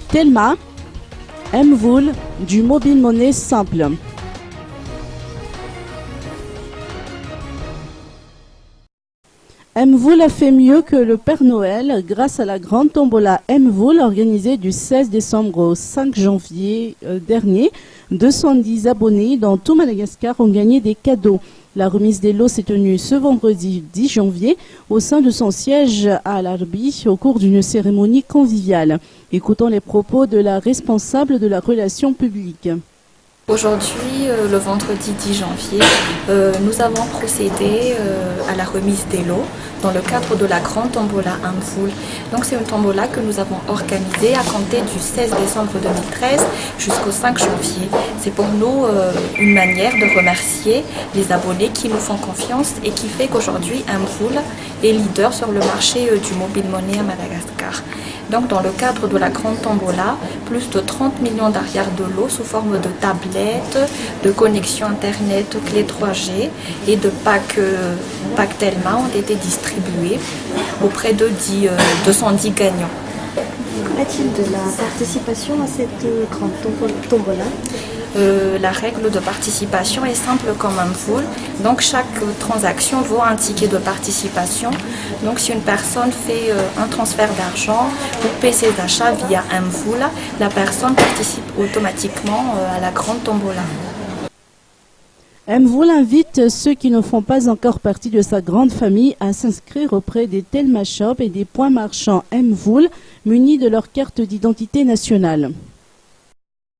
Telma, Mvoul, du mobile monnaie simple. Mvoul a fait mieux que le Père Noël grâce à la grande tombola Mvoul organisée du 16 décembre au 5 janvier dernier. 210 abonnés dans tout Madagascar ont gagné des cadeaux. La remise des lots s'est tenue ce vendredi 10 janvier au sein de son siège à Larbi au cours d'une cérémonie conviviale. Écoutons les propos de la responsable de la relation publique. Aujourd'hui, le vendredi 10 janvier, nous avons procédé à la remise des lots dans le cadre de la grande tombola Mvoul. Donc c'est une tombola que nous avons organisée à compter du 16 décembre 2013 jusqu'au 5 janvier. C'est pour nous une manière de remercier les abonnés qui nous font confiance et qui fait qu'aujourd'hui Mvoul est leader sur le marché du mobile money à Madagascar. Donc dans le cadre de la grande tombola, plus de 30 millions d'arrières de lots sous forme de tablettes, de connexion internet clé 3G et de packs Telma ont été distribués auprès de 210 gagnants. Qu'en est-il de la participation à cette grande tombola? La règle de participation est simple comme un Mvoul. Donc chaque transaction vaut un ticket de participation. Donc si une personne fait un transfert d'argent ou paie ses achats via un Mvoul, la personne participe automatiquement à la grande tombola. Mvoul invite ceux qui ne font pas encore partie de sa grande famille à s'inscrire auprès des Telma Shop et des points marchands Mvoul munis de leur carte d'identité nationale.